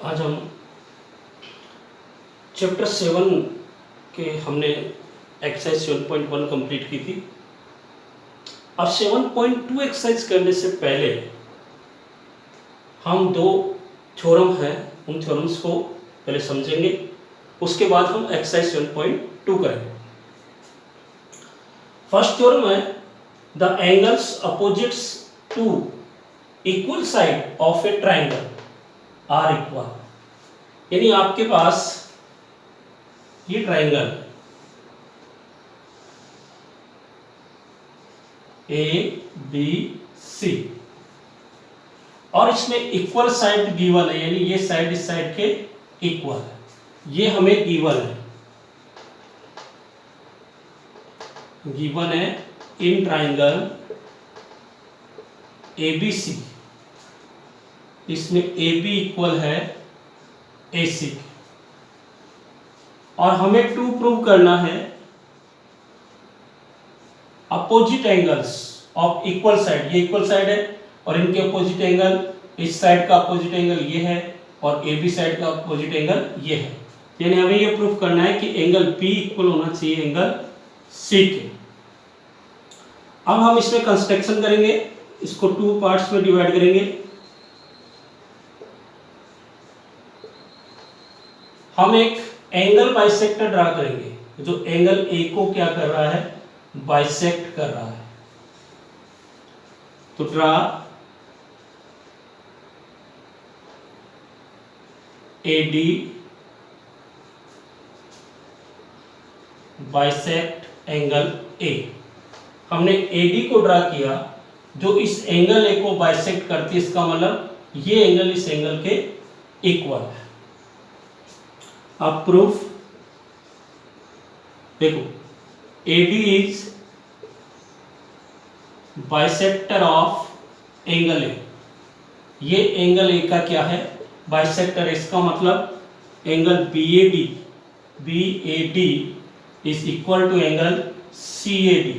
आज हम चैप्टर 7 के हमने एक्सरसाइज 7.1 कंप्लीट की थी। अब 7.2 एक्सरसाइज करने से पहले हम दो थ्योरम हैं, उन थ्योरम्स को पहले समझेंगे, उसके बाद हम एक्सरसाइज 7.2 करेंगे। फर्स्ट थ्योरम है the angles opposites to equal side of a triangle are equal. यानी आपके पास ये ट्राइंगल ए बी सी और इसमें इक्वल साइड गिवन है, यानी ये साइड इस साइड के इक्वल है, ये हमें गिवन है in triangle A B C. इसमें ए बी इक्वल है ए सी और हमें टू प्रूव करना है opposite angles of equal side. ये इक्वल साइड है और इनके अपोजिट एंगल, इस साइड का अपोजिट एंगल ये है और ए बी साइड का अपोजिट एंगल ये है। यानी हमें ये प्रूव करना है कि एंगल P इक्वल होना चाहिए एंगल C के। अब हम इसमें कंस्ट्रक्शन करेंगे, इसको टू पार्ट्स में डिवाइड करेंगे। हम एक एंगल बाइसेक्टर ड्रा करेंगे जो एंगल A को क्या कर रहा है, बाइसेक्ट कर रहा है। तो draw AD bisect angle A। हमने AD को ड्रा किया जो इस एंगल A को बाइसेक्ट करती है, इसका मतलब ये एंगल इस एंगल के इक्वल है। अब प्रूफ देखो, AD is bisector of angle A। ये एंगल A का क्या है, बाइसेक्टर। इसका मतलब angle BAD is equal to angle CAD।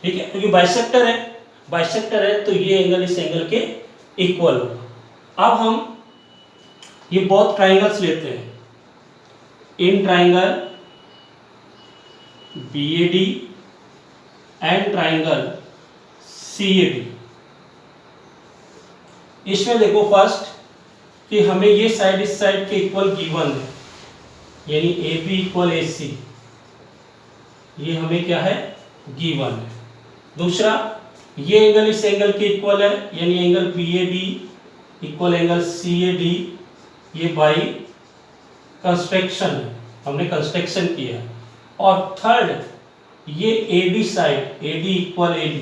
ठीक है, क्योंकि बाइसेक्टर है तो ये एंगल इस एंगल के इक्वल होगा। अब हम ये बहुत ट्राइंगल्स लेते हैं, in triangle BAD and triangle CAD। इसमें देखो फर्स्ट कि हमें ये साइड इस साइड के इक्वल गिवन है, यानी AB इक्वल AC, ये हमें क्या है, गिवन है। दूसरा, ये एंगल इस एंगल के इक्वल है, यानी angle BAD equal angle CAD, ये बाई कंस्ट्रक्शन है, हमने कंस्ट्रक्शन किया। और थर्ड, ये AD side, AD equal AD,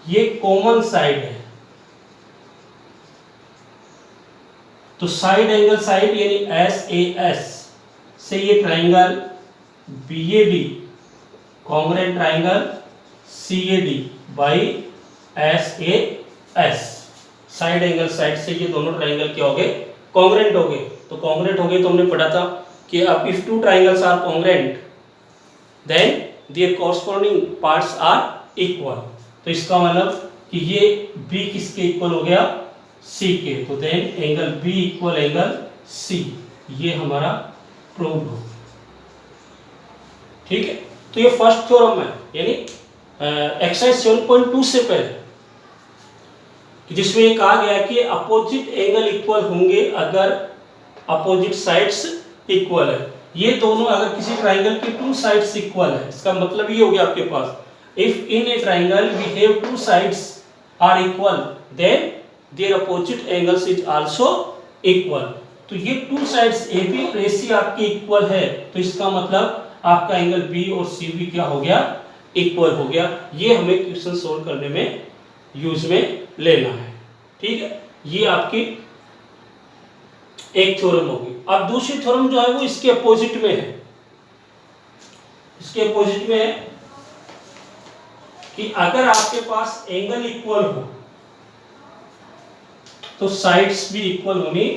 ये कॉमन साइड है। तो साइड एंगल साइड यानी SAS से ये triangle BAD congruent triangle CAD by SAS। Side angle side से ये दोनों ट्राइंगल क्या हो गए, कॉन्ग्रुएंट हो गए। तो कॉन्ग्रुएंट हो गए तो हमने पढ़ा था कि अब if two triangles are congruent then their corresponding parts are equal. तो इसका मतलब कि ये B किसके इक्वल हो गया, C के। तो then angle B equal angle C, ये हमारा प्रूव हो। ठीक है, तो ये फर्स्ट थ्योरम है, यानी एक्सरसाइज 7.2 से पहले, जिसमें ये कहा गया कि अपोजिट एंगल इक्वल होंगे अगर अपोजिट साइड्स इक्वल है। ये दोनों अगर किसी ट्राइंगल की टू साइड्स इक्वल है, इसका मतलब ये हो गया आपके पास if in a triangle we have two sides are equal then their opposite angles is also equal. तो ये टू साइड्स AB और AC आपकी इक्वल है, तो इसका मतलब आपका एंगल B और CB क्या हो गया, इक्वल हो गया। ये हमें क्वेश्चन सोल्व करने में यूज में लेना है। ठीक है, ये आपकी एक थ्योरम होगी। अब दूसरी थ्योरम जो है वो इसके अपोजिट में है। इसके अपोजिट में है कि अगर आपके पास एंगल इक्वल हो तो साइड्स भी इक्वल होनी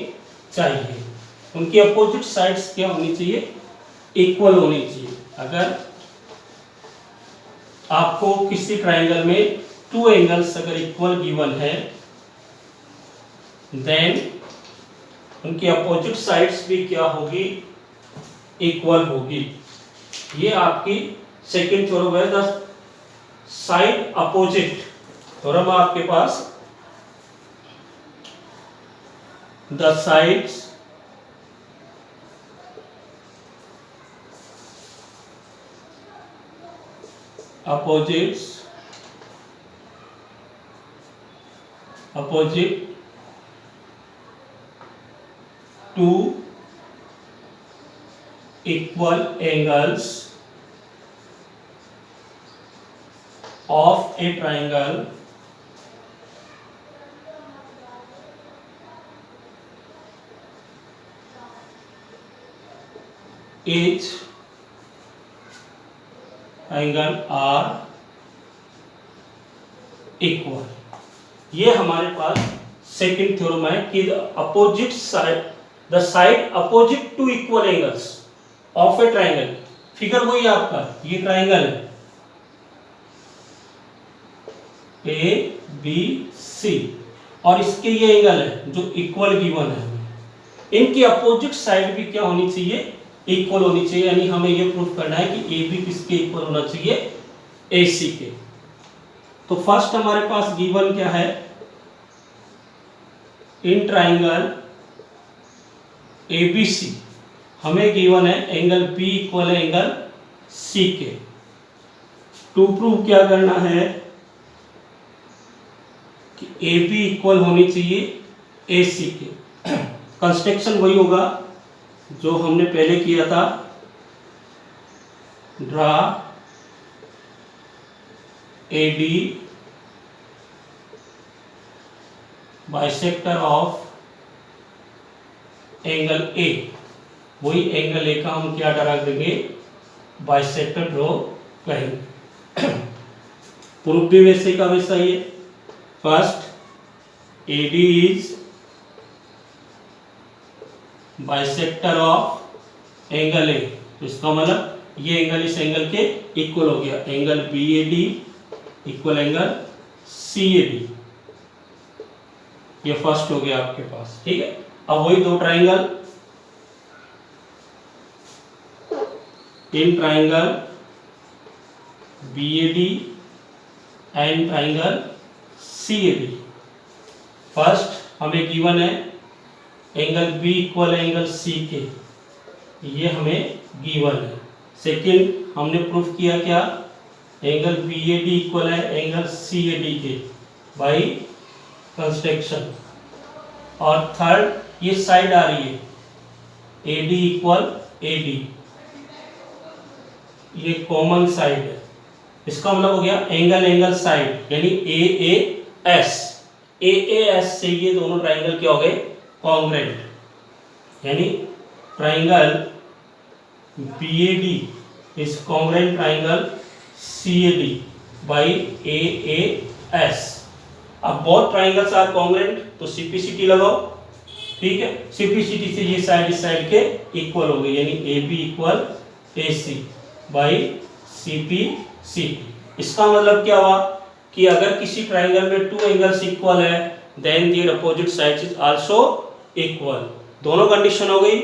चाहिए, उनकी अपोजिट साइड्स क्या होनी चाहिए, इक्वल होनी चाहिए। अगर आपको किसी ट्राइंगल में टू एंगल्स अगर इक्वल गिवन है देन उनकी अपोजिट साइड्स भी क्या होगी, इक्वल होगी। ये आपकी सेकंड थ्योरम है, द साइड अपोजिट थ्योरम आपके पास, the sides opposite two equal angles of a triangle each angle are equal. ये हमारे पास सेकंड थ्योरम है कि opposite side, the side opposite to equal angles of a triangle. Figure वही आपका, ये ट्राइंगल है ए बी सी और इसके ये एंगल है जो इक्वल गिवन है। इनकी अपोजिट साइड भी क्या होनी चाहिए, इक्वल होनी चाहिए। यानी हमें ये प्रूफ करना है कि ए बी किसके इक्वल होना चाहिए, ए सी के। तो फर्स्ट हमारे पास गिवन क्या है, इन ट्राइंगल एबीसी हमें गिवन है एंगल बी इक्वल है एंगल सी के। टू प्रूव क्या करना है कि ए बी इक्वल होनी चाहिए ए सी के। कंस्ट्रक्शन वही होगा जो हमने पहले किया था, draw AD bisector of angle A। वही एंगल A का हम क्या ड्रा करेंगे, बाइसेक्टर ड्रॉ करेंगे। प्रूफ भी वैसे का वैसा ही है। First AD is bisector of angle A। इसका मतलब ये एंगल इस एंगल के इक्वल हो गया, angle BAD equal angle CAD। ये फर्स्ट हो गया आपके पास, ठीक है। अब वही दो triangle, in triangle BAD and triangle CAD। First हमें गिवन है एंगल B इक्वल है एंगल C के, ये हमें गिवन है। सेकंड हमने प्रूफ किया क्या, एंगल BAD इक्वल है एंगल CAD के बाय कंस्ट्रक्शन। और थर्ड ये साइड आ रही है AD इक्वल AD, ये कॉमन साइड है। इसका मतलब हो गया एंगल एंगल साइड, यानी AAS से ये दोनों ट्राइंगल क्या हो गए, कॉन्ग्रुएंट। यानी triangle BAD is congruent triangle CAD by AAS। अब बोथ ट्राइंगल्स आर कॉन्ग्रुएंट तो CPCT लगाओ, ठीक है। CPCT से ये साइड इस साइड के इक्वल हो गई, यानी AB equal AC by CPCT। इसका मतलब क्या हुआ कि अगर किसी ट्राइंगल में टू एंगल्स इक्वल है then their opposite sides is also equal. दोनों कंडीशन हो गई,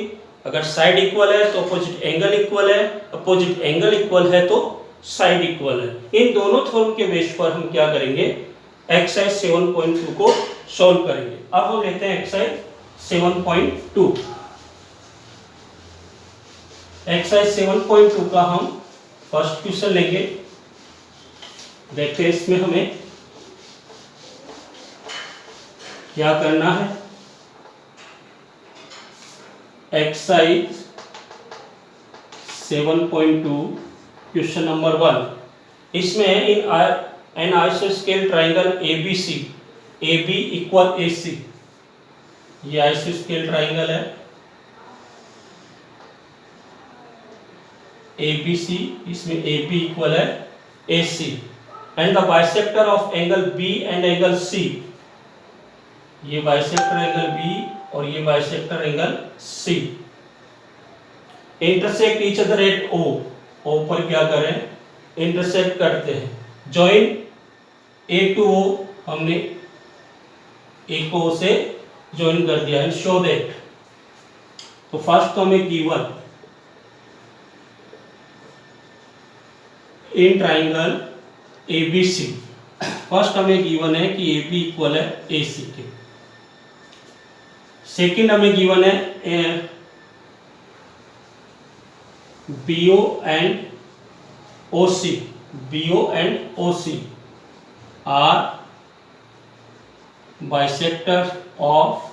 अगर साइड इक्वल है तो अपोजिट एंगल इक्वल है, अपोजिट एंगल इक्वल है तो साइड इक्वल है। इन दोनों थ्योरम के बेस पर हम क्या करेंगे, एक्सरसाइज 7.2 को सॉल्व करेंगे। अब हम लेते हैं एक्सरसाइज 7.2। एक्सरसाइज 7.2 का हम फर्स्ट क्वेश्चन लेंगे। देखते हैं इसमें हमें क्या करना है। Exercise 7.2 question number 1। इसमें इन एन आइसोस्केल triangle ABC, AB equal AC, ये आइसोस्केल ट्राइंगल है ABC, इसमें AB इक्वल है AC and the bisector of angle B and angle C। ये बाइसेक्टर एंगल B और ये bisector angle C intersect each other at O। O पर क्या करें, इंटरसेक्ट करते हैं। जॉइन A टू O, हमने A को O से ज्वाइन कर दिया है, शो दैट। तो फर्स्ट तो हमें given in triangle ABC, first हमें गिवन है कि AB इक्वल है AC के। सेकंड हमें गिवन है BO and OC, BO and OC are bisector of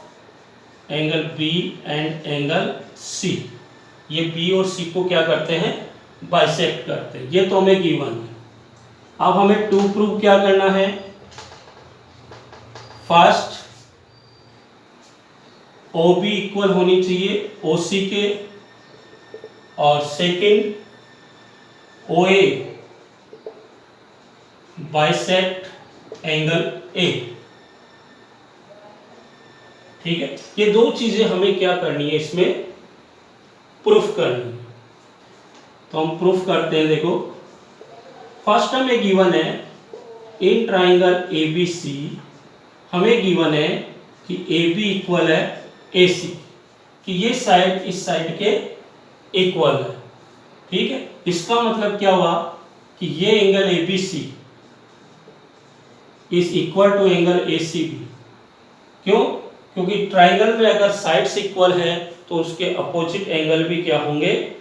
angle B and angle C। ये B और C को क्या करते हैं, बाइसेक्ट करते हैं। ये तो हमें गिवन है। अब हमें टू प्रूव क्या करना है, फर्स्ट OB इक्वल होनी चाहिए OC के, और second OA bisect angle A। ठीक है, ये दो चीजें हमें क्या करनी है, इसमें प्रूफ करनी है। तो हम प्रूफ करते हैं। देखो फर्स्ट हमें गिवन है इन ट्राइंगल ABC, हमें गिवन है कि AB इक्वल है AC, कि ये साइड इस साइड के इक्वल है। ठीक है, इसका मतलब क्या हुआ कि ये angle ABC is equal to angle ACB। क्यों? क्योंकि ट्राइंगल में अगर साइड्स इक्वल है तो उसके अपोजिट एंगल भी क्या होंगे,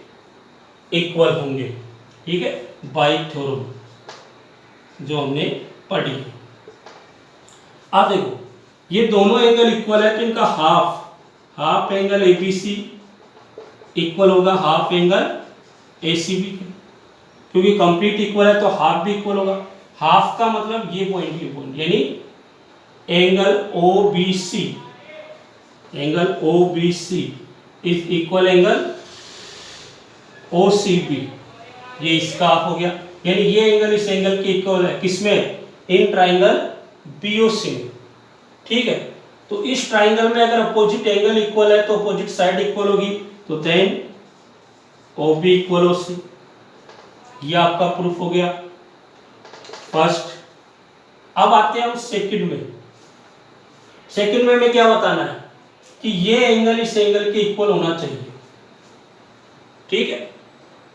इक्वल होंगे। ठीक है, बाय थ्योरम जो हमने पढ़ी है। अब देखो ये दोनों एंगल इक्वल है तो इनका हाफ एंगल ABC इक्वल होगा हाफ एंगल ACB, क्योंकि कंप्लीट इक्वल है तो हाफ भी इक्वल होगा। हाफ का मतलब ये पॉइंट, ये पॉइंट, यानी angle OBC is equal angle OCB। ये इसका हाफ हो गया, यानी ये एंगल इस एंगल के इक्वल है, किसमें, इन ट्राइंगल BOC में। ठीक है, तो इस ट्राइंगल में अगर अपोजिट एंगल इक्वल है तो अपोजिट साइड इक्वल होगी, तो देन OB इक्वल OC। ये आपका प्रूफ हो गया फर्स्ट। अब आते हैं हम सेकंड में। सेकंड में हमें क्या बताना है कि ये एंगल इस एंगल के इक्वल होना चाहिए। ठीक है,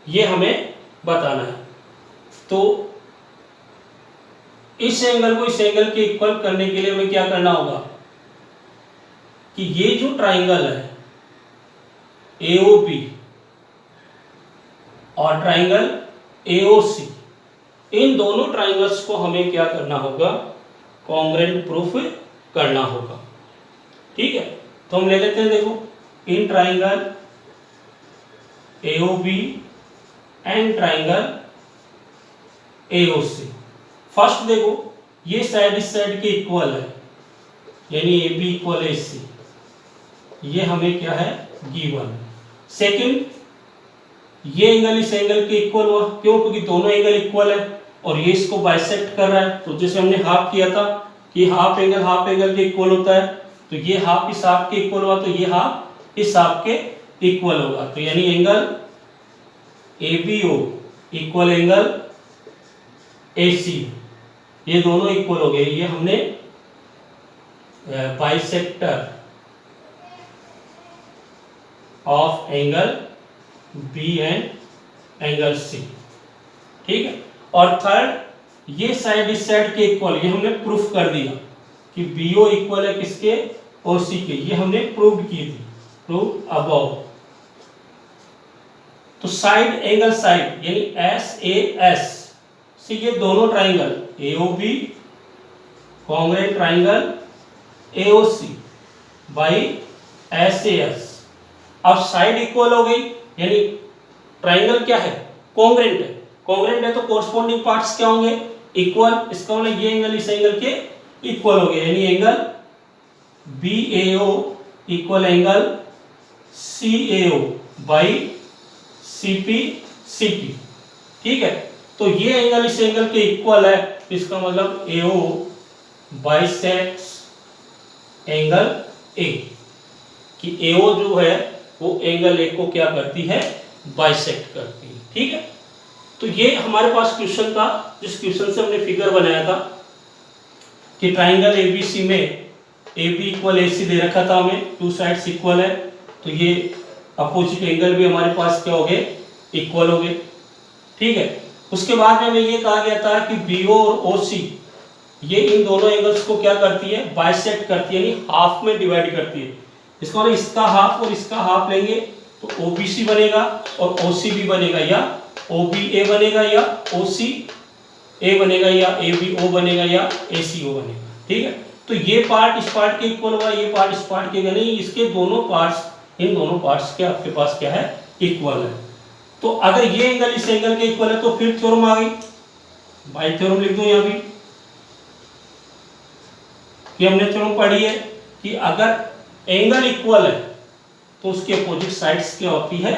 ये हमें बताना है। तो इस एंगल को इस एंगल के इक्वल करने के लिए हमें क्या करना होगा कि ये जो ट्राइंगल है AOB और ट्राइंगल AOC, इन दोनों ट्राइंगल्स को हमें क्या करना होगा, कॉन्ग्रुएंट प्रूफ करना होगा। ठीक है, तो हम ले लेते हैं। देखो in triangle AOB and triangle AOC। First देखो ये साइड इस साइड के इक्वल है, यानी AB इक्वल AC, ये हमें क्या है, गिवन। सेकंड ये एंगल इस एंगल के इक्वल हुआ, क्यों, क्योंकि दोनों एंगल इक्वल है और ये इसको बाइसेक्ट कर रहा है। तो जैसे हमने हाफ किया था कि हाफ एंगल के इक्वल होता है, तो ये हाफ इस हाफ के इक्वल हुआ, तो ये हाफ इस हाफ के इक्वल होगा। तो यानी angle ABO equal angle AC, ये दोनों इक्वल हो गए। ये हमने bisector of angle B and angle C। ठीक है, और थर्ड ये साइड इस साइड के इक्वल, ये हमने प्रूफ कर दिया कि BO इक्वल है किसके, OC के। ये हमने प्रूव की थी, प्रूव अबव। तो साइड एंगल साइड यानी SAS से ये दोनों triangle AOB congruent triangle AOC by SAS। अब साइड इक्वल हो गई, यानी ट्राइंगल क्या है, कॉन्ग्रुएंट है। कॉन्ग्रुएंट है तो कोरस्पॉन्डिंग पार्ट्स क्या होंगे, इक्वल। इसका मतलब ये एंगल इस एंगल के इक्वल हो गया, यानी angle BAO equal angle CAO by CP। ठीक है, तो ये एंगल इस एंगल के इक्वल है, इसका मतलब AO बाइसेक्ट्स एंगल A, कि AO जो है वो एंगल A को क्या करती है, बाइसेक्ट करती है। ठीक है, तो ये हमारे पास क्वेश्चन था, जिस क्वेश्चन से हमने फिगर बनाया था कि ट्राइंगल ABC में ए बी इक्वल ए सी दे रखा था हमें, टू साइड्स इक्वल है, तो ये अपोजिट एंगल भी हमारे पास क्या हो गए, इक्वल हो गए। ठीक है, उसके बाद में हमें ये कहा गया था कि BO और OC ये इन दोनों एंगल्स को क्या करती है, बाइसेक्ट करती है, यानी हाफ में डिवाइड करती है। इसका मतलब इसका हाफ और इसका हाफ लेंगे तो OBC बनेगा और OCB बनेगा, या OBA बनेगा, या OCA बनेगा, या ABO बनेगा, या ACO बनेगा। ठीक है, तो ये पार्ट इस पार्ट के इक्वल होगा, ये पार्ट इस पार्ट के नहीं, इसके दोनों पार्ट्स, इन दोनों पार्ट्स के आपके पास क्या है, इक्वल है। तो अगर ये एंगल इस एंगल के इक्वल है तो फिर थ्योरम आ गई, बाई थ्योरम लिख दो यहां भी, कि हमने थ्योरम पढ़ी है कि अगर एंगल इक्वल है तो उसकी अपोजिट साइड्स क्या होती है,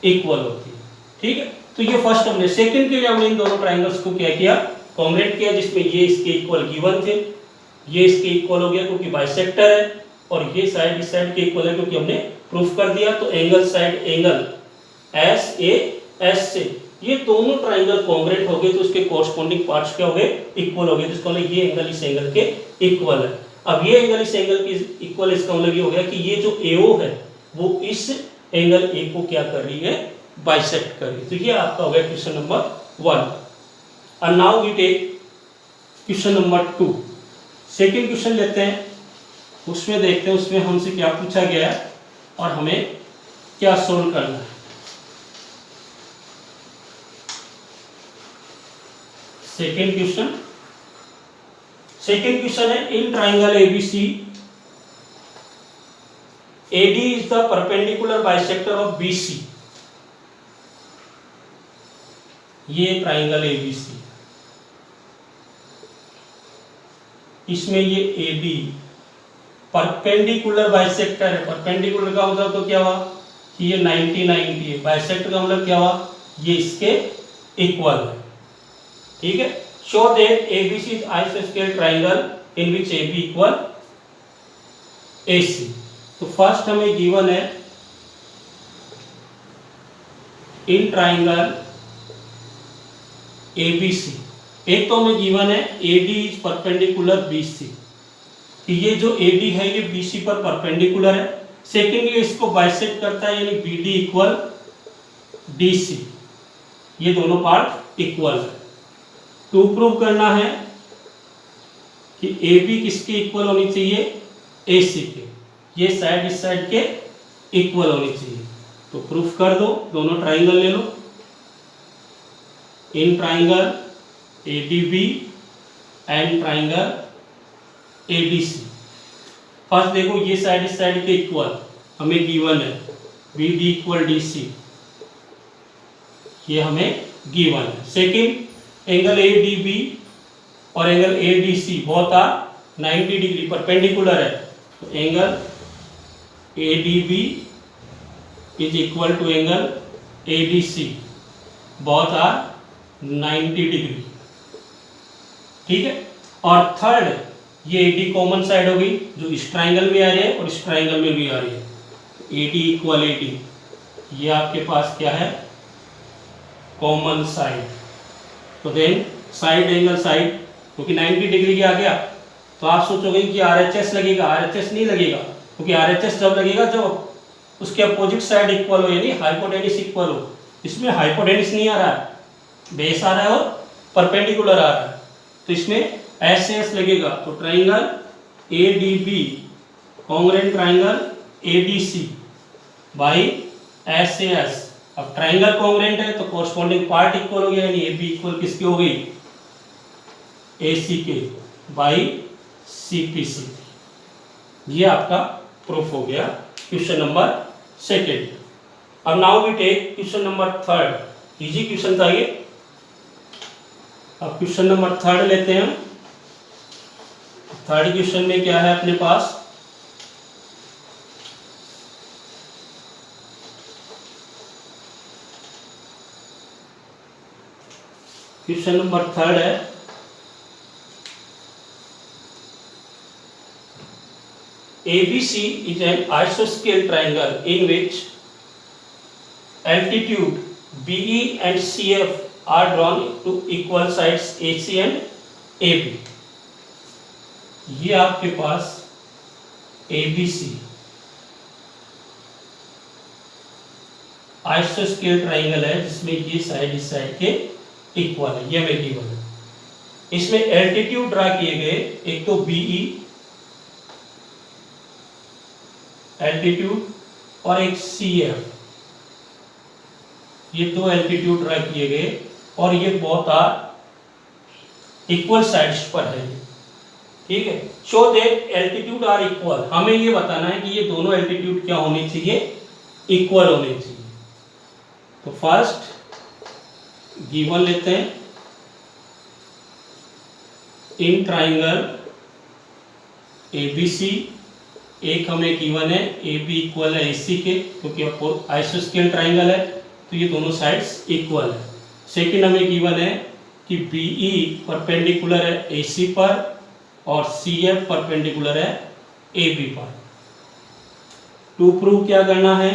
इक्वल होती है। ठीक है, तो ये फर्स्ट हमने, सेकंड के लिए हमने इन दोनों ट्रायंगल्स को क्या किया, कॉन्ग्रुएंट किया, जिसमें ये इसके इक्वल गिवन थे, ये इसके इक्वल हो गया क्योंकि बाइसेक्टर है, और ये साइड इस साइड के इक्वल है क्योंकि हमने प्रूफ कर दिया। तो एंगल साइड एंगल SAS से ये दोनों ट्रायंगल कॉन्ग्रुएंट हो गए, तो उसके कोरस्पोंडिंग पार्ट्स क्या हो गए, इक्वल हो गए, जिसका मतलब ये एंगल इस एंगल के इक्वल है। अब ये एंगल इस एंगल के इक्वल, इसका मतलब ये हो गया कि ये जो AO है वो इस एंगल A को क्या कर रही है, बाइसेक्ट कर रही है। तो ये आपका हो गया question number 1। And now we take question number 2। Second question लेते हैं, उसमें देखते हैं उसमें हमसे क्या पूछा गया है और हमें क्या सोल्व करना है। सेकेंड क्वेश्चन है, in triangle ABC AD is the perpendicular bisector of BC। ये ट्राइंगल ABC, इसमें ये AB परपेंडिकुलर बाइसेक्टर है। परपेंडिकुलर का मतलब तो क्या हुआ कि ये 90-90 है, बाइसेक्टर का मतलब क्या हुआ, ये इसके इक्वल है। ठीक है, शो दैट ABC इज आइसोस्केल triangle in which AB equal AC। तो फर्स्ट हमें गिवन है इन ट्राइंगल ABC, एक तो हमें गिवन है AD इज परपेंडिकुलर BC, कि ये जो AD है ये BC पर परपेंडिकुलर है। सेकेंड ये इसको बाइसेक्ट करता है, यानी BD इक्वल DC, ये दोनों पार्ट इक्वल है। तो प्रूव करना है कि AB किसके इक्वल होनी चाहिए, AC के, ये साइड इस साइड के इक्वल होनी चाहिए। तो प्रूफ कर दो, दोनों ट्राइंगल ले लो, in triangle ADB and triangle ADC। First देखो ये साइड इस साइड के इक्वल हमें गिवन है, BD इक्वल DC, ये हमें गिवन है। सेकेंड एंगल ADB और angle ADC both are 90 degree perpendicular है, तो angle ADB is equal to angle ADC, both are 90 degree. ठीक है, और थर्ड ये AD कॉमन साइड हो गई, जो इस ट्राइंगल में आ रही है और इस ट्राइंगल में भी आ रही है, AD इक्वल AD, ये आपके पास क्या है, कॉमन साइड। तो देन साइड एंगल साइड, क्योंकि 90 डिग्री के आ गया तो आप सोचोगे कि RHS लगेगा, RHS नहीं लगेगा, क्योंकि RHS जब लगेगा जब उसके अपोजिट साइड इक्वल हो, यानी हाइपोटेनिस इक्वल हो। इसमें हाइपोटेनिस नहीं आ रहा है, बेस आ रहा है और परपेंडिकुलर आ रहा है, तो इसमें SAS लगेगा। तो triangle ADB congruent triangle ADC by SAS। अब ट्राइंगल कॉन्ग्रुएंट है तो कोरस्पोंडिंग पार्ट इक्वल हो गया, यानी AB इक्वल किसकी हो गई, AC के बाई CPC। ये आपका प्रूफ हो गया क्वेश्चन नंबर सेकेंड। अब now we take question number third, easy question था ये। अब क्वेश्चन नंबर थर्ड लेते हैं। थर्ड क्वेश्चन में क्या है अपने पास, क्वेश्चन नंबर थर्ड है, ABC is an isosceles triangle in which altitude BE and CF are drawn to equal sides AC and AB। ये आपके पास ABC आइसोस्केल ट्राइंगल है जिसमें ये साइड इस साइड के इक्वल है, ये हमें गिवन है। इसमें एल्टीट्यूड ड्रा किए गए, एक तो BE एल्टीट्यूड और एक CF, ये दो एल्टीट्यूड ड्रा किए गए और ये बोथ आर इक्वल साइड्स पर है, ठीक है। Show that altitude are equal, हमें ये बताना है कि ये दोनों एल्टीट्यूड क्या होने चाहिए, इक्वल होने चाहिए। तो फर्स्ट गिवन लेते हैं, इन ट्राइंगल ABC एक हमें गिवन है AB इक्वल है AC के, क्योंकि आइसोस्केल ट्राइंगल है तो ये दोनों साइड्स इक्वल है। सेकंड हमें गिवन है कि BE परपेंडिकुलर है AC पर और CF परपेंडिकुलर है AB पर। टू प्रूव क्या करना है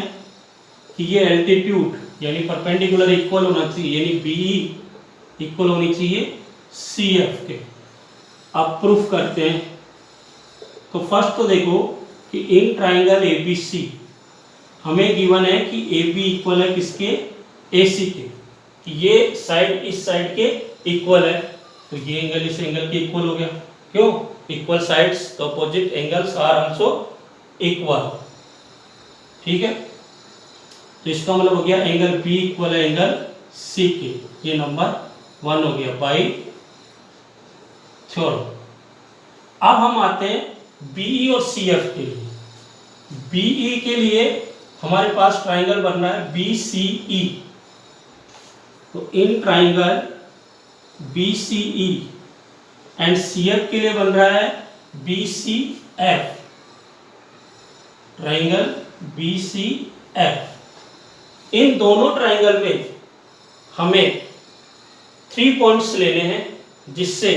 कि ये एल्टीट्यूड यानी परपेंडिकुलर इक्वल होना चाहिए, यानी BE इक्वल होनी चाहिए CF के। अब प्रूफ करते हैं। तो फर्स्ट तो देखो कि इन ट्राइंगल ABC हमें गिवन है कि AB इक्वल है किसके, AC के, कि ये साइड इस साइड के इक्वल है, तो ये एंगल इस एंगल के इक्वल हो गया। क्यों, इक्वल साइड्स तो opposite angles are also equal, ठीक है। तो इसका मतलब हो गया एंगल B इक्वल है एंगल C के, ये नंबर 1 हो गया बाई थ्योरम। अब हम आते हैं BE और CF के लिए। BE के लिए हमारे पास ट्राइंगल बन रहा है BCE, तो in triangle BCE and CF के लिए बन रहा है BCF, ट्राइंगल BCF। इन दोनों ट्राइंगल में हमें 3 पॉइंट्स लेने हैं जिससे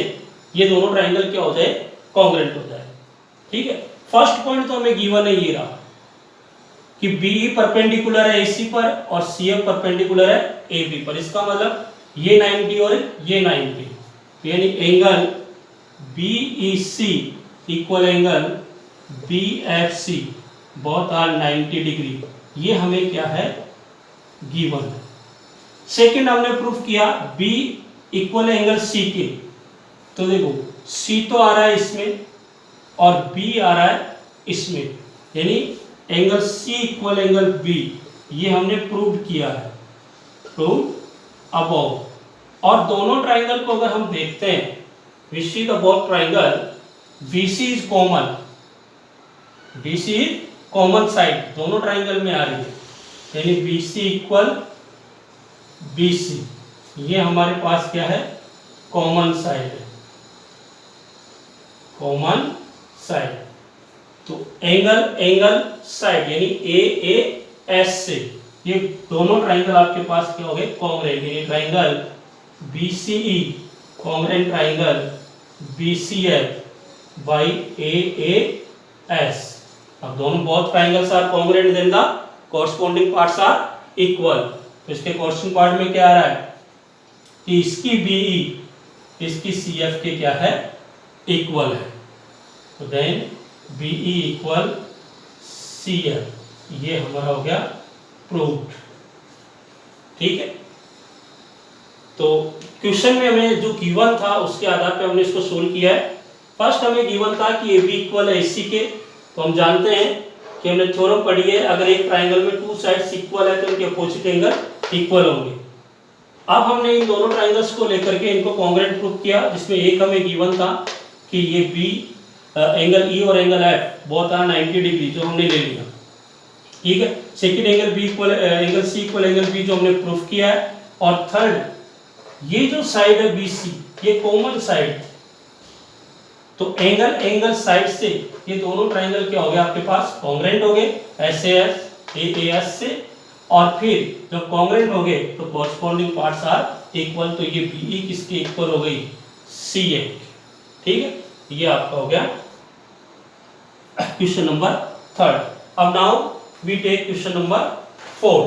ये दोनों ट्राइंगल क्या हो जाए, कॉन्ग्रुएंट हो जाए, ठीक है। फर्स्ट पॉइंट तो हमें गिवन है ये रहा कि BE परपेंडिकुलर है AC पर और CF परपेंडिकुलर है AB पर। इसका मतलब ये 90 और ये 90, यानी angle BEC equal angle BFC both are 90 degree, ये हमें क्या है, गिवन है। सेकंड हमने प्रूफ किया B इक्वल एंगल C के, तो देखो C तो आ रहा है इसमें और B आ रहा है इसमें, यानी angle C equal angle B, ये हमने प्रूव किया है, प्रूव अबव। और दोनों ट्राइंगल को अगर हम देखते हैं, we see the both triangle BC is common, BC is common side, दोनों ट्राइंगल में आ रही है, यानी BC इक्वल BC, ये हमारे पास क्या है, कॉमन साइड है, कॉमन साइड। तो एंगल साइड यानी AAS से ये दोनों ट्राइंगल आपके पास क्या हो गए, कॉन्ग्रुएंट, यानी triangle BCE congruent triangle BCF by AAS। अब दोनों both triangles are congruent, then the corresponding parts are equal. तो इसके कॉरस्पॉन्डिंग पार्ट में क्या आ रहा है कि इसकी BE इसकी CF के क्या है, इक्वल है, तो देन BE इक्वल CF, ये हमारा हो गया प्रूव्ड, ठीक है। तो क्वेश्चन में हमें जो गिवन था उसके आधार पे हमने इसको सोल्व किया है। फर्स्ट हमें गिवन था कि AB इक्वल है AC के, तो हम जानते हैं कि हमने थ्योरम पढ़ी है, अगर एक ट्राइंगल में 2 साइड्स इक्वल है तो उनके अपोजिट एंगल इक्वल होंगे। अब हमने इन दोनों ट्राइंगल्स को लेकर के इनको कॉन्ग्रुएंट प्रूव किया, जिसमें एक हमें गिवन था कि ये एंगल E और angle F both are 90 degree, जो हमने ले लिया, ठीक है। Second angle B equal angle C equal angle B, जो हमने प्रूफ किया है। और थर्ड ये जो साइड है BC, ये कॉमन साइड, तो एंगल साइड से ये दोनों ट्राइंगल क्या हो गए आपके पास, कॉन्ग्रुएंट हो गए SAS AAS से, और फिर जब कॉन्ग्रुएंट हो गए तो कॉरस्पॉन्डिंग पार्ट्स आर इक्वल, तो ये BE किसके इक्वल हो गई, CA, ठीक है। ये आपका हो गया क्वेश्चन नंबर 3। अब now we take question number 4।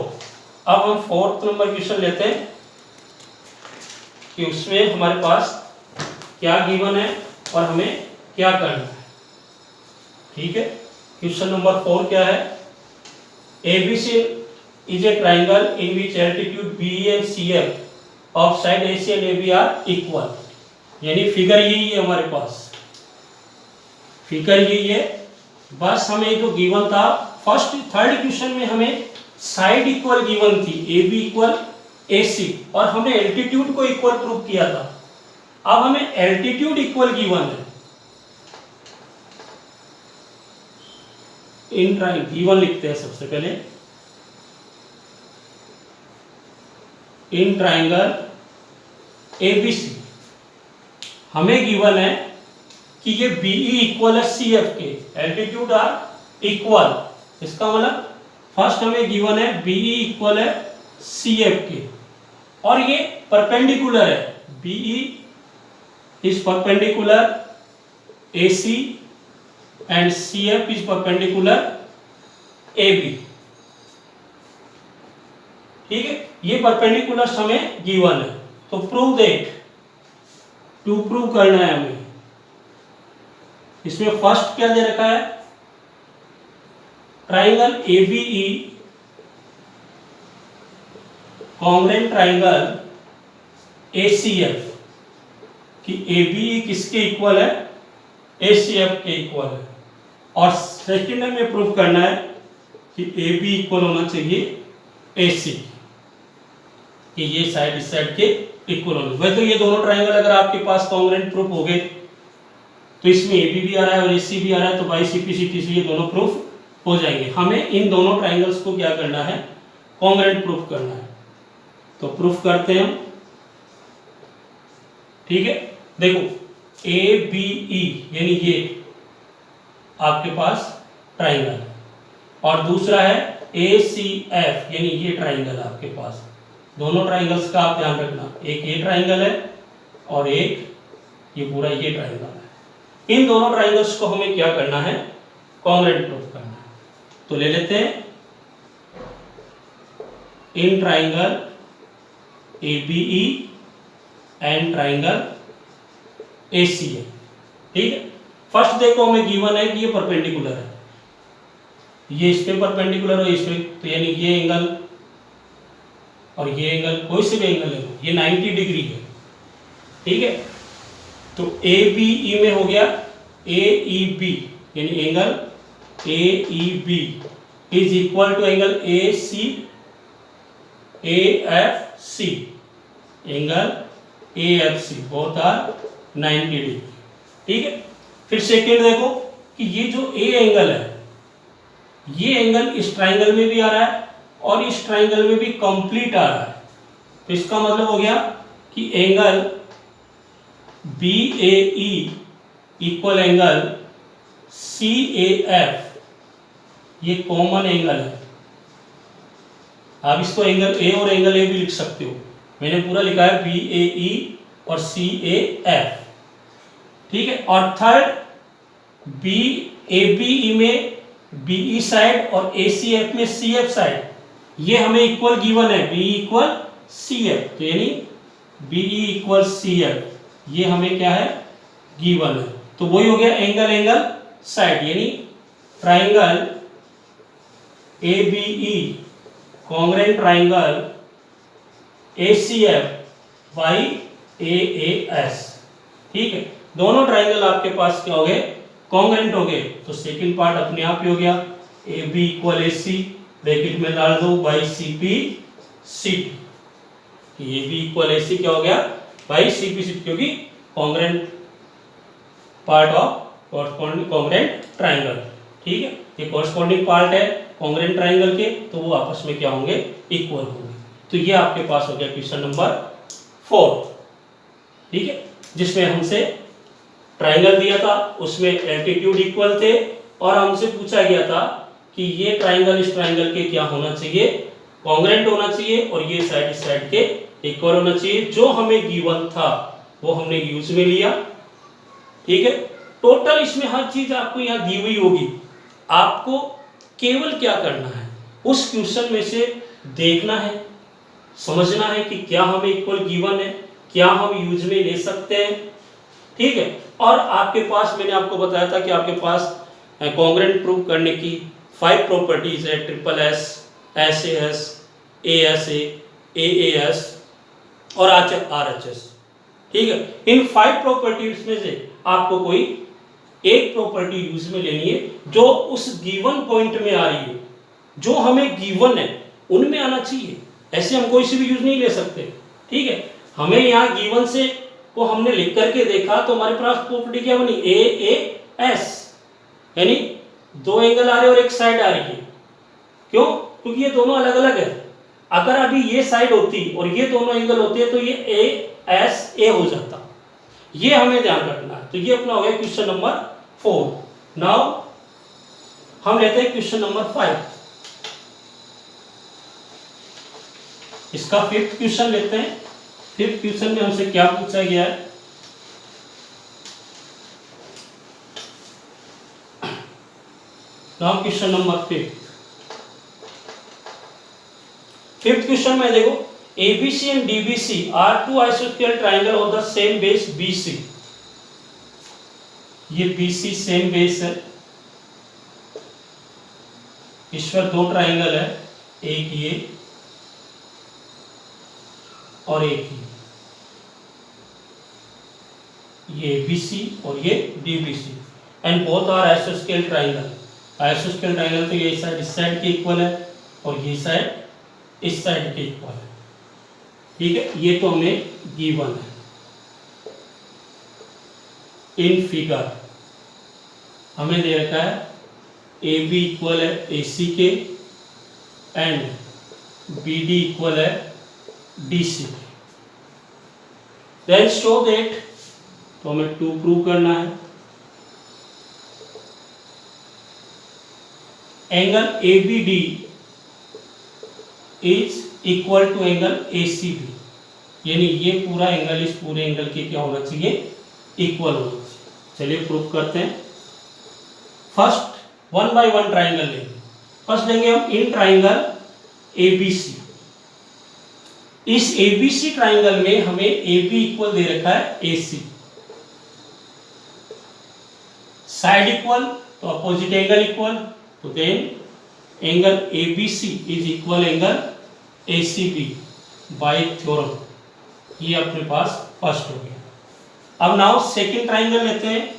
अब हम 4th नंबर क्वेश्चन लेते हैं कि उसमें हमारे पास क्या गिवन है और हमें क्या करना है, ठीक है। क्वेश्चन नंबर 4 क्या है? ABC is a triangle in which altitude BE and CF of side AC and AB are equal। यानी फिगर यही है हमारे पास, फिगर यही है। बस हमें जो गिवन था फर्स्ट थर्ड क्वेश्चन में हमें साइड इक्वल गिवन थी, AB इक्वल AC, और हमने एल्टीट्यूड को इक्वल प्रूव किया था। अब हमें एल्टीट्यूड इक्वल गिवन है। इन ट्राइंगल गिवन लिखते हैं सबसे पहले, इन ट्राइंगल ABC हमें गिवन है कि ये BE इक्वल है CF के, एल्टीट्यूड आर इक्वल। इसका मतलब फर्स्ट हमें गिवन है BE इक्वल है CF के, और ये परपेंडिकुलर है, BE is perpendicular AC and CF is perpendicular AB। ठीक है, ये परपेंडिकुलर हमें गिवन है। तो प्रूव दैट, टू प्रूव करना है हमें। इसमें फर्स्ट क्या दे रखा है? Triangle ABE congruent triangle ACF कि ABE किसके इक्वल है? ACF के इक्वल है। और सेकंड में प्रूव करना है कि AB इक्वल होना चाहिए AC, कि ये साइड इस साइड के इक्वल होने। वैसे तो ये दोनों ट्राइंगल अगर आपके पास कॉन्ग्रुएंट प्रूफ हो गए तो इसमें AB भी आ रहा है और AC भी आ रहा है, तो बाई CP/CT से ये दोनों प्रूफ हो जाएंगे। हमें इन दोनों ट्राइंगल्स को क्या करना है? कॉन्ग्रुएंट प्रूफ करना है। तो प्रूफ करते हैं हम। ठीक है, देखो ABE यानी ये आपके पास ट्राइंगल, और दूसरा है ACF यानी ये ट्राइंगल आपके पास। दोनों ट्राइंगल्स का आप ध्यान रखना, एक ये ट्राइंगल है और एक ये पूरा ये ट्राइंगल है। इन दोनों ट्राइंगल्स को हमें क्या करना है? कॉन्ग्रुएंट प्रूफ करना है। तो ले लेते हैं in triangle ABE and triangle ACF। ठीक है, फर्स्ट देखो हमें गिवन है कि ये परपेंडिकुलर है, ये इस पे परपेंडिकुलर हो इस पे, तो यानी ये एंगल और ये एंगल कोई से भी एंगल है ये 90 डिग्री है। ठीक है, तो ABE में हो गया AEB यानी angle AEB is equal to angle AFC angle AFC, both are 90 degree. ठीक है, फिर सेकेंड देखो कि ये जो A एंगल है, ये एंगल इस ट्राइंगल में भी आ रहा है और इस ट्राइंगल में भी कंप्लीट आ रहा है। तो इसका मतलब हो गया कि angle BAE equal angle CAF ये कॉमन एंगल है। आप इसको एंगल A और एंगल A भी लिख सकते हो, मैंने पूरा लिखा है BAE और CAF। ठीक है, और थर्ड ABE में BE साइड और ACF में CF साइड, ये हमें इक्वल गिवन है, BE इक्वल CF, तो यानी BE इक्वल CF ये हमें क्या है? गिवन है। तो वही हो गया एंगल एंगल साइड, यानी triangle ABE congruent triangle ACF by AAS। ठीक है, दोनों ट्राइंगल आपके पास क्या हो गए? कॉन्ग्रुएंट हो गए। तो सेकंड पार्ट अपने आप ही हो गया, AB इक्वल AC ब्रैकेट में डाल दो by CP/CT। AB equal AC क्या हो गया? बाई CP/CT, क्योंकि congruent part of corresponding congruent triangle. ठीक है, ये कॉरस्पॉन्डिंग पार्ट है कॉन्ग्रुएंट ट्राइंगल के, तो वो आपस में क्या होंगे? इक्वल होंगे। तो ये आपके पास हो गया क्वेश्चन नंबर 4। ठीक है, जिसमें हमसे ट्राइंगल दिया था, उसमें एल्टीट्यूड इक्वल थे और हमसे पूछा गया था कि ये ट्राइंगल इस ट्राइंगल के क्या होना चाहिए? कॉन्ग्रुएंट होना चाहिए, और ये साइड इस साइड के इक्वल होना चाहिए। जो हमें गिवन था वो हमने यूज में लिया। ठीक है, टोटल इसमें हर चीज आपको यहाँ दी हुई होगी। आपको केवल क्या करना है? उस क्वेश्चन में से देखना है, समझना है कि क्या हमें इक्वल गिवन है, क्या हम यूज में ले सकते हैं। ठीक है, और आपके पास मैंने आपको बताया था कि आपके पास कॉन्ग्रेंट प्रूव करने की 5 प्रॉपर्टीज है, triple S, S A S और आर एच एस। ठीक है, इन 5 प्रॉपर्टीज में से आपको कोई एक प्रॉपर्टी यूज में लेनी है जो उस गिवन पॉइंट में आ रही है, जो हमें गिवन है उनमें आना चाहिए। ऐसे हम कोई सी भी यूज नहीं ले सकते। ठीक है, हमें यहाँ गिवन से को हमने लिख करके देखा तो हमारे पास प्रॉपर्टी क्या बनी, ए एस, यानी 2 एंगल आ रहे और एक साइड आ रही है। क्यों? क्योंकि ये दोनों अलग अलग है। अगर अभी ये साइड होती और ये दोनों एंगल होते तो ये ए एस ए हो जाता। ये हमें ध्यान रखना है। तो ये अपना हो गया क्वेश्चन नंबर 4। नाउ हम लेते हैं क्वेश्चन नंबर 5। इसका 5th क्वेश्चन लेते हैं। 5th क्वेश्चन में हमसे क्या पूछा गया है? Now question number 5th question में देखो, ABC and DBC are two isosceles triangle of the same base BC। ये BC सेम बेस है, इस पर 2 ट्राइंगल है, एक ये और एक ये ABC और ये DBC, एंड बोथ आर आइसोस्केल ट्राइंगल। आइसोस्केल ट्राइंगल तो ये साइड इस साइड के इक्वल है और ये साइड इस साइड के इक्वल है। ठीक है, ये तो हमें गिवन है। इन फिगर हमें दे रखा है AB इक्वल है AC के एंड BD इक्वल है DC के। देन शो दैट, तो हमें 2 प्रूव करना है। Angle ABD is equal to angle ACB, यानी ये पूरा एंगल इस पूरे एंगल के क्या होना चाहिए, इक्वल होना चाहिए। चलिए प्रूफ करते हैं। फर्स्ट 1 बाय 1 ट्राइंगल लेंगे। फर्स्ट लेंगे हम इन ट्राइंगल ABC। इस ABC ट्राइंगल में हमें AB इक्वल दे रखा है AC, साइड इक्वल तो अपोजिट एंगल इक्वल, तो then angle ABC is equal angle ACB by theorem. ये अपने पास फर्स्ट हो गया। अब नाउ सेकंड ट्राइंगल लेते हैं।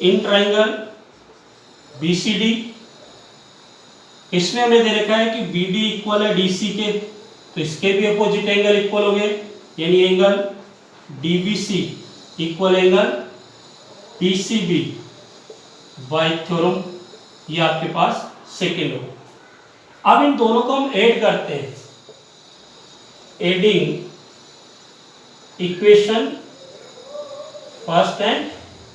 इन ट्राइंगल BCD, इसमें हमें दे रखा है कि BD इक्वल है DC के, तो इसके भी अपोजिट एंगल इक्वल हो गए, यानी angle DBC equal angle DCB bye theorem. ये आपके पास सेकेंड हो। अब इन दोनों को हम ऐड करते हैं। Adding equation first and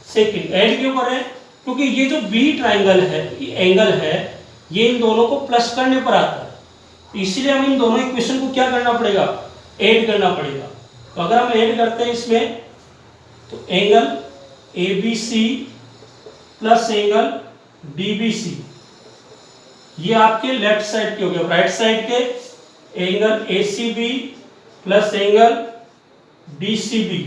second. Add क्यों कर रहे हैं? क्योंकि ये जो B ट्राइंगल है, ये एंगल है, ये इन दोनों को प्लस करने पर आता है। इसलिए हम इन दोनों इक्वेशन को क्या करना पड़ेगा, ऐड करना पड़ेगा। तो अगर हम ऐड करते हैं इसमें, तो angle ABC plus angle DBC, ये आपके लेफ्ट साइड के हो गए। राइट साइड के angle ACB plus angle DCB,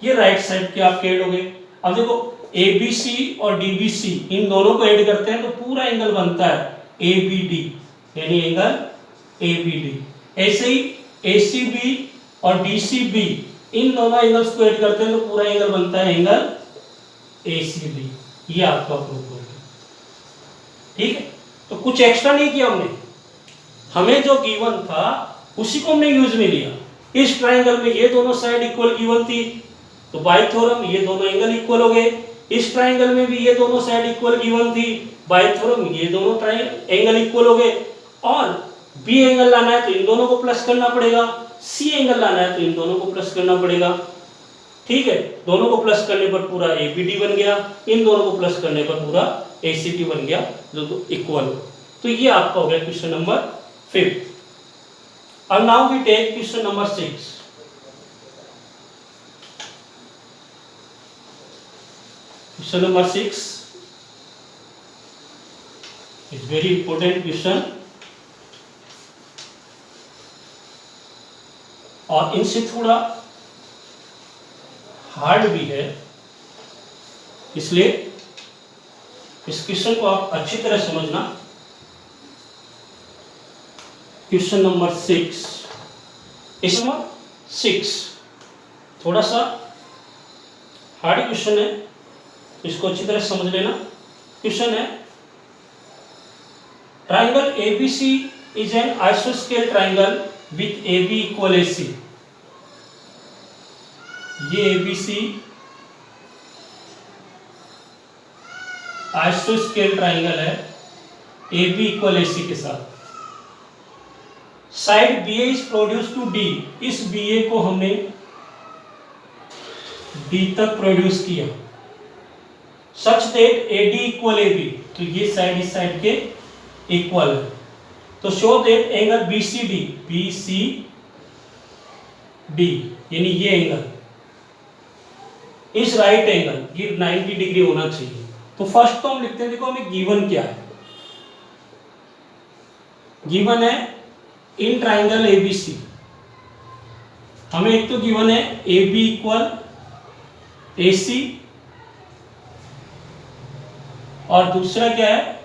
ये राइट साइड के आपके ऐड हो गए। अब देखो ABC और DBC इन दोनों को ऐड करते हैं तो पूरा एंगल बनता है ABD, यानी एंगल ABD। ऐसे ही ACB और DCB इन दोनों एंगल्स को ऐड करते हैं तो पूरा एंगल बनता है एंगल ACB। ये आपका प्रूफ हो गया। ठीक है, तो कुछ एक्स्ट्रा नहीं किया हमने, हमें जो गिवन था उसी को हमने यूज में लिया। इस ट्राइंगल में ये दोनों साइड इक्वल गिवन थी, तो बाय थ्योरम ये दोनों एंगल इक्वल हो गए। इस ट्राइंगल में भी ये दोनों साइड इक्वल गिवन थी, बाय थ्योरम ये दोनों एंगल इक्वल हो गए। और B एंगल लाना है तो इन दोनों को प्लस करना पड़ेगा, C एंगल लाना है तो इन दोनों को प्लस करना पड़ेगा। ठीक है, दोनों को प्लस करने पर पूरा ABD बन गया, इन दोनों को प्लस करने पर पूरा ACD बन गया, जो इक्वल हो। तो ये आपका हो गया क्वेश्चन नंबर 5। अब now we take question number 6। Question number 6 is very important question, और इनसे थोड़ा हार्ड भी है, इसलिए इस क्वेश्चन को आप अच्छी तरह समझना। क्वेश्चन नंबर 6, इसमें 6 थोड़ा सा हार्ड क्वेश्चन है, तो इसको अच्छी तरह समझ लेना। क्वेश्चन है, ट्राइंगल ABC इज एन आइसोस्केल triangle with AB equal AC। ये ABC आइसोस्केल ट्राइंगल है AB इक्वल AC के साथ। Side BA is produce to D, इस BA को हमने D तक प्रोड्यूस किया, such that AD equal AB, तो ये साइड इस साइड के इक्वल है। तो शो दैट एंगल BCD यानी ये एंगल इस राइट एंगल ये 90 डिग्री होना चाहिए। तो फर्स्ट तो हम लिखते हैं, देखो हमें गिवन क्या है। गिवन है इन ट्राइंगल ABC, हमें एक तो गिवन है AB इक्वल AC, और दूसरा क्या है,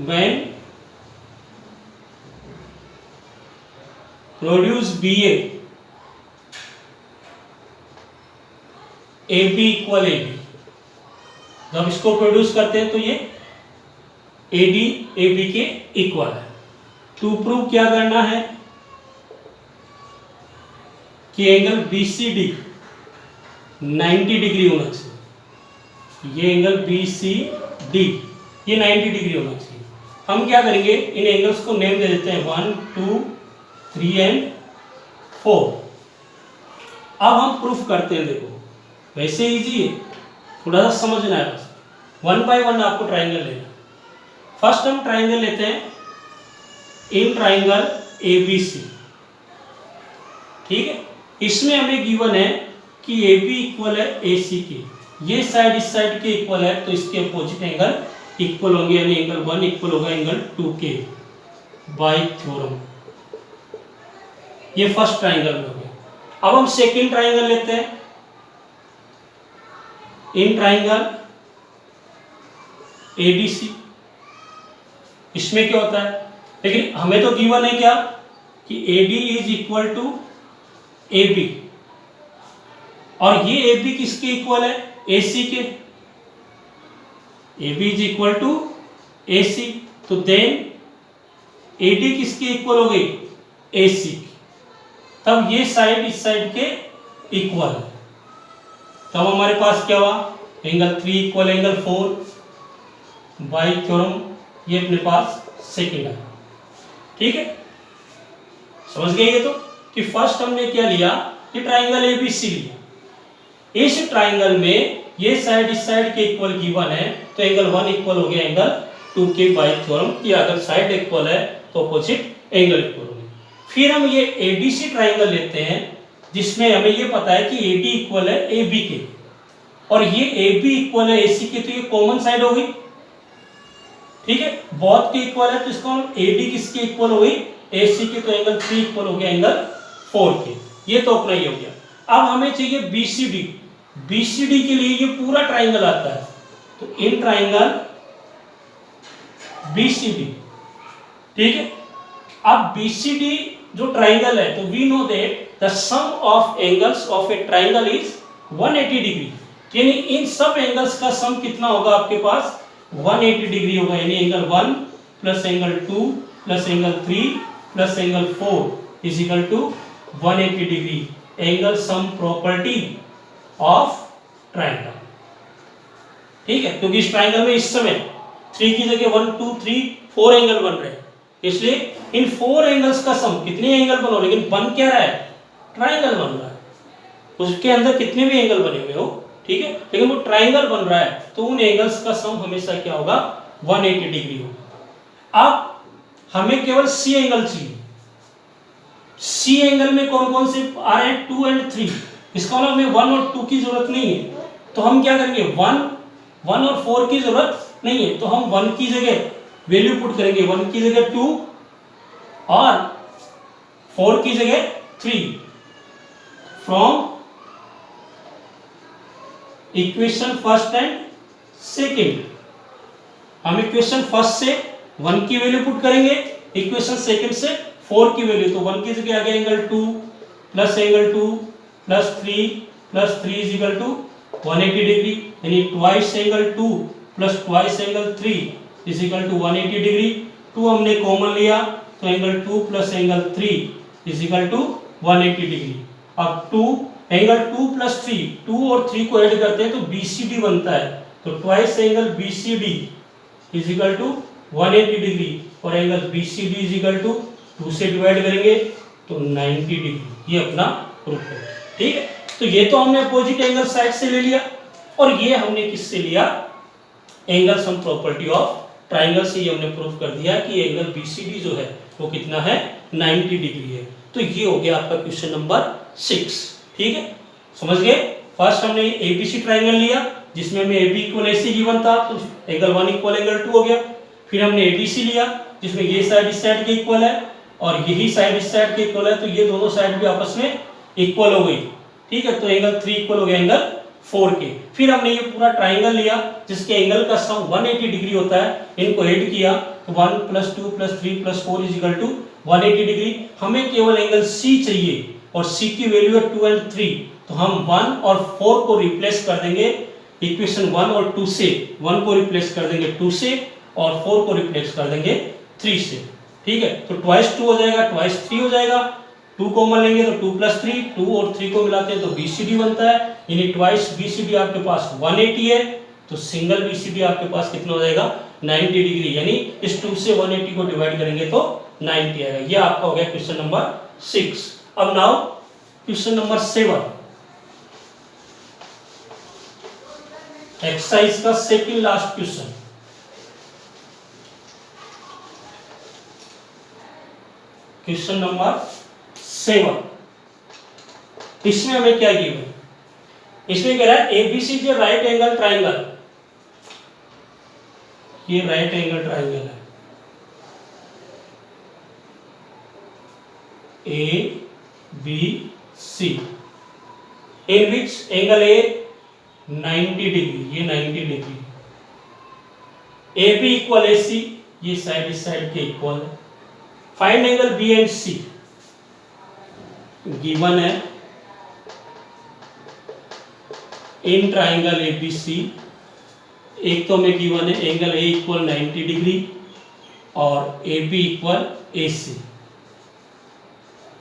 when produce BA AB equal AB। जब इसको प्रोड्यूस करते हैं तो ये AD AB के इक्वल है। टू प्रूव क्या करना है कि एंगल BCD 90 डिग्री होना चाहिए। ये एंगल BCD ये 90 डिग्री होना चाहिए। हम क्या करेंगे, इन एंगल्स को नेम दे देते हैं 1 2 3 एंड 4। अब हम प्रूफ करते हैं। देखो वैसे इजी है, थोड़ा सा समझना है बस। 1 बाय 1 आपको ट्राइंगल लेना। फर्स्ट हम ट्राइंगल लेते हैं इन ट्राइंगल ABC, ठीक है। इसमें हमें गिवन है कि AB इक्वल है AC के, ये साइड इस साइड के इक्वल है, तो इसके अपोजिट एंगल इक्वल होंगे, यानी एंगल 1 इक्वल होगा एंगल 2 के बाय थ्योरम। ये फर्स्ट ट्राइंगल में हो गया। अब हम सेकंड ट्राइंगल लेते हैं इन ट्राइंगल ABC। इसमें क्या होता है, लेकिन हमें तो गिवन है क्या कि AD is equal to AB, और ये AB किसके इक्वल है, AC के। AB is equal to AC, तो देन AD किसके इक्वल हो गई, AC। तब ये साइड इस साइड के इक्वल है, तब हमारे पास क्या हुआ, angle 3 equal angle 4 bye theorem. ये अपने पास सेकंड है, ठीक है। समझ गए ये तो कि फर्स्ट हमने क्या लिया, ये ट्राइंगल ABC लिया। इस ट्राइंगल में ये साइड इस साइड के इक्वल गिवन है, तो एंगल 1 इक्वल हो गया एंगल 2 के बाय थ्योरम कि अगर साइड इक्वल है तो अपोजिट एंगल इक्वल होंगे। फिर हम ये ABC ट्राइंगल लेते हैं जिसमें हमें ये पता है कि AD इक्वल है AB के, और ये AB इक्वल है AC के, तो ये कॉमन साइड हो गई, ठीक है। बहुत के इक्वल है तो इसको हम AD किसके इक्वल हो गई, AC के, तो एंगल 3 इक्वल हो गया एंगल 4 के। ये तो अपना ही हो गया। अब हमें चाहिए BCD। BCD के लिए ये पूरा ट्राइंगल आता है, तो इन ट्राइंगल BCD, ठीक है। अब BCD जो ट्राइंगल है, तो we know that the sum of angles of a triangle is 180 degree, यानी इन सब एंगल्स का सम कितना होगा आपके पास, 180 डिग्री होगा, यानी angle 1 plus angle 2 plus angle 3 plus angle 4 is equal to 180 degree. Angle sum property of triangle, ठीक है। क्योंकि इस ट्राइंगल में इस समय 3 की जगह 1 2 3 4 एंगल बन रहे हैं, इसलिए इन 4 एंगल्स का सम, कितने एंगल बनो, लेकिन बन क्या रहा है, ट्राइंगल बन रहा है। उसके अंदर कितने भी एंगल बने हुए हो, ठीक है, लेकिन वो ट्राइंगल बन रहा है, तो उन एंगल्स का सम हमेशा क्या होगा, 180 डिग्री होगा। अब हमें केवल C एंगल चाहिए। C एंगल में कौन कौन से आ रहे हैं, 2 एंड 3। इसका मतलब हमें 1 और 2 की जरूरत नहीं है, तो हम क्या करेंगे, 1 और 4 की जरूरत नहीं है, तो हम 1 की जगह वैल्यू पुट करेंगे, 1 की जगह 2 और 4 की जगह 3 from equation first and second. हम इक्वेशन फर्स्ट से 1 की वैल्यू पुट करेंगे, इक्वेशन सेकंड से 4 की वैल्यू, तो 1 की जगह आ गया angle 2 plus angle 2 plus 3 is equal to 180 degree, यानी twice angle 2 plus twice angle 3 is equal to 180 degree. 2 हमने कॉमन लिया तो angle 2 plus angle 3 is equal to 180 degree. अब 2 एंगल 2 प्लस 3, 2 और 3 को ऐड करते हैं तो BCD बनता है, तो twice angle BCD is equal to 180 degree, और angle BCD is equal to 2 से डिवाइड करेंगे तो 90 डिग्री। ये अपना प्रूफ है, ठीक है। तो ये तो हमने अपोजिट एंगल साइड से ले लिया, और ये हमने किससे लिया, angle sum property of triangle से ये हमने प्रूफ कर दिया कि एंगल BCD जो है वो कितना है, 90 डिग्री है। तो ये हो गया आपका क्वेश्चन नंबर 6, ठीक है, समझ गए। फर्स्ट हमने ABC ट्राइंगल लिया जिसमें हमें AB इक्वल AC गिवन था, तो एंगल 1 इक्वल एंगल 2 हो गया। फिर हमने ABC लिया जिसमें ये साइड इस साइड के इक्वल है और यही साइड इस साइड के इक्वल है, तो ये दोनों साइड भी आपस में इक्वल हो गई, ठीक है, तो एंगल 3 इक्वल हो गया एंगल 4 के। फिर हमने ये पूरा ट्राइंगल लिया जिसके एंगल का सम 180 डिग्री होता है, इनको ऐड किया तो 1 + 2 + 3 + 4 इज इक्वल टू 180 डिग्री। हमें केवल एंगल C चाहिए और C की वैल्यू है 2 और 3, तो हम 1 और 4 को रिप्लेस कर देंगे इक्वेशन 1 और 2 से, 1 को रिप्लेस कर देंगे 2 से और 4 को रिप्लेस कर देंगे 3 से, ठीक है। तो ट्वाइस 2 हो जाएगा, ट्वाइस 3 हो जाएगा, 2 कॉमन लेंगे तो 2 + 3, 2 और 3 को मिलाते हैं तो BCD बनता है, यानी ट्वाइस BCD आपके पास 180 है, तो सिंगल BCD आपके पास कितना हो जाएगा, 90 डिग्री, यानी इस 2 से 180 को डिवाइड करेंगे तो 90 आएगा। ये आपका हो गया क्वेश्चन नंबर 6। अब नाउ क्वेश्चन नंबर 7, एक्सरसाइज का second last question. Question number 7, इसमें हमें क्या गिवन, इसमें कह रहा है ABC जो राइट एंगल ट्राइंगल, ये राइट एंगल ट्राइंगल है ABC, in which angle A 90 degree, ये 90 डिग्री, AB इक्वल AC, ये साइड इस साइड के इक्वल है। Find angle B and C, given है इन ट्राइंगल ABC। एक तो हमें गिवन है एंगल A इक्वल 90 डिग्री और AB equal AC।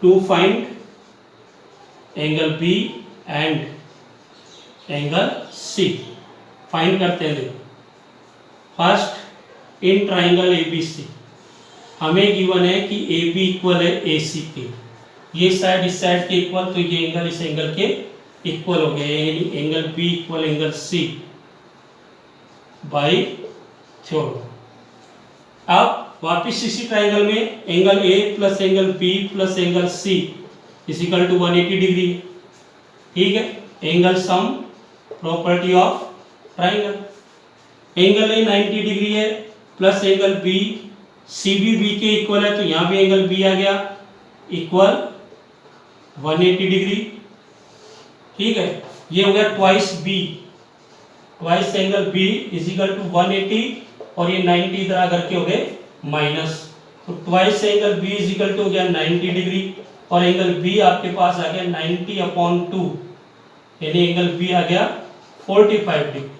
To find angle B and angle C, find करते हैं। देखो फर्स्ट इन ट्राइंगल ABC हमें गिवन है कि AB इक्वल है AC के, ये साइड इस साइड के इक्वल, तो ये एंगल इस एंगल के इक्वल हो गया, यानी angle B equal angle C by theorem. अब वापिस इसी ट्राइंगल में angle A plus angle B plus angle C is equal to 180 degree, ठीक है। Angle sum property of triangle, angle A 90 degree है प्लस एंगल B, C भी B के equal है, तो यहाँ भी एंगल B आ गया इक्वल 180 डिग्री, ठीक है। ये हो गया twice B, twice angle B is equal to 180 और ये 90 इधर आकर के हो गए माइनस, तो twice angle B is equal to हो गया 90 डिग्री और एंगल B आपके पास आ गया 90/2, यानी एंगल B आ गया 45 डिग्री।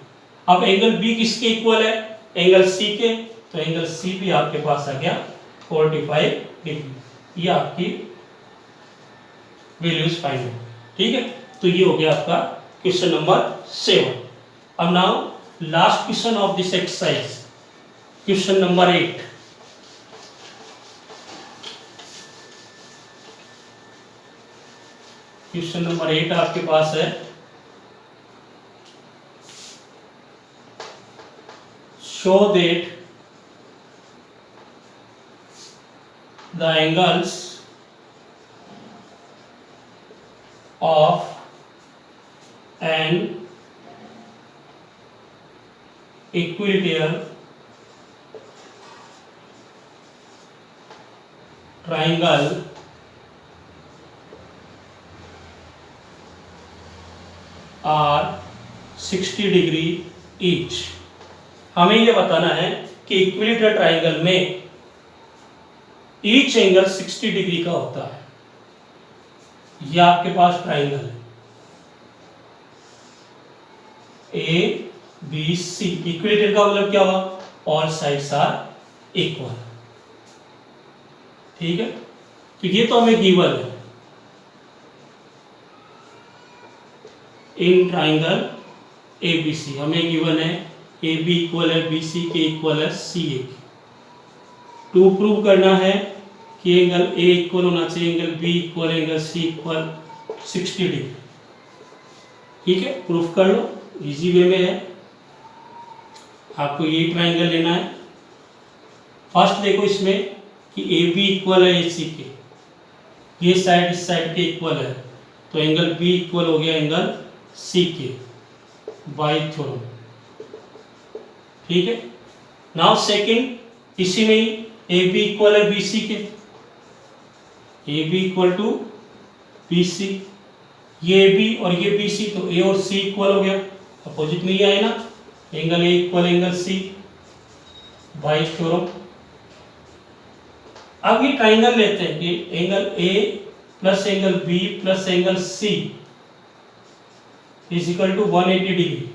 अब एंगल B किसके इक्वल है, एंगल C के, तो एंगल C भी आपके पास आ गया 45 डिग्री। ये आपकी वैल्यूज फाइंड है, ठीक है। तो ये हो गया आपका क्वेश्चन नंबर 7। अब now last question of this exercise, question number 8। Question number 8 आपके पास है, show that the angles of an equilateral triangle are 60 degree each. हमें ये बताना है कि इक्विलेटरल ट्राइंगल में ईच एंगल 60 डिग्री का होता है। यह आपके पास ट्राइंगल है ए बी सी, इक्विलेटरल का मतलब क्या हुआ, ऑल साइड्स आर इक्वल। ठीक है, तो ये तो हमें गिवन है in triangle A B C, हमें गिवन है ए बी इक्वल है बी सी के इक्वल है सी ए के। टू प्रूव करना है कि एंगल ए इक्वल होना चाहिए angle B equal angle C equal 60 degree. ठीक है, प्रूफ कर लो, इजी वे में है। आपको ये ट्राइंगल लेना है। फर्स्ट देखो इसमें कि ए बी इक्वल है ए सी के, ये साइड इस साइड के इक्वल है, तो एंगल बी इक्वल हो गया एंगल सी के बाय थ्योरम। ठीक है, नाउ सेकंड इसी में ही ए बी इक्वल है बी सी के, A B equal to B C, ये ए बी और ये बी सी, तो ए और सी इक्वल हो गया, अपोजिट में ही आए ना, angle A equal angle C by theorem. अब ये ट्राइंगल लेते हैं कि angle A plus angle B plus angle C is equal to 180 degree.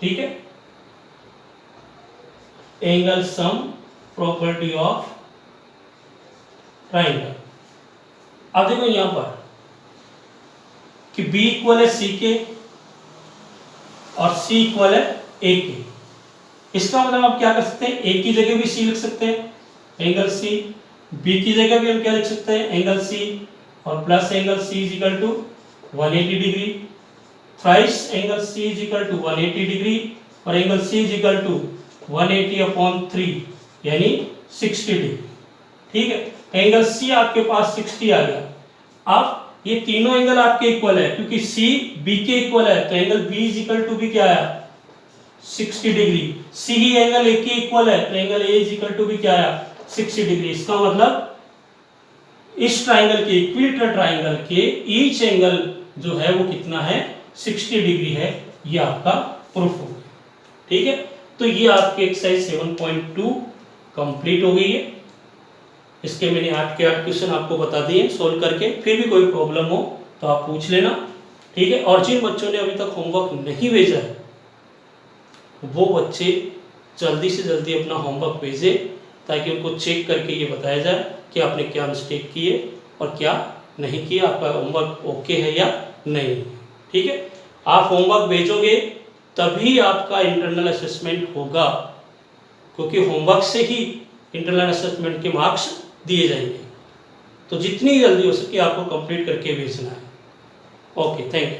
ठीक है, angle sum property of triangle. अब देखो यहां पर कि B इक्वल है C के और C इक्वल है A के, इसका मतलब आप क्या कर सकते हैं, A की जगह भी C लिख सकते हैं एंगल C, B की जगह भी हम क्या लिख सकते हैं एंगल C, और plus angle C is equal to 180 degree, thrice angle C is equal to 180 degree और angle C is equal to 180/3 यानी 60 डिग्री। ठीक है, एंगल C आपके पास 60 आ गया। अब ये तीनों एंगल आपके इक्वल है क्योंकि C B के इक्वल है, तो angle B is equal to भी क्या आया 60 डिग्री। C ही एंगल A के इक्वल है, तो angle A is equal to भी क्या आया 60 डिग्री। इसका मतलब इस ट्राइंगल के इक्विलेटरल ट्राइंगल के ईच एंगल जो है वो कितना है 60 डिग्री है, ये आपका प्रूफ हो गया। ठीक है, तो ये आपकी एक्सरसाइज 7.2 कंप्लीट हो गई है। इसके मैंने 8 के 8 क्वेश्चन आपको बता दिए सोल्व करके, फिर भी कोई प्रॉब्लम हो तो आप पूछ लेना। ठीक है, और जिन बच्चों ने अभी तक होमवर्क नहीं भेजा है वो बच्चे जल्दी से जल्दी अपना होमवर्क भेजे ताकि उनको चेक करके ये बताया जाए कि आपने क्या मिस्टेक की है और क्या नहीं किया, आपका होमवर्क ओके है या नहीं। ठीक है, आप होमवर्क भेजोगे तभी आपका इंटरनल असेसमेंट होगा, क्योंकि होमवर्क से ही इंटरनल असेसमेंट के मार्क्स दिए जाएंगे। तो जितनी जल्दी हो सके आपको कंप्लीट करके भेजना है। Okay, thank you.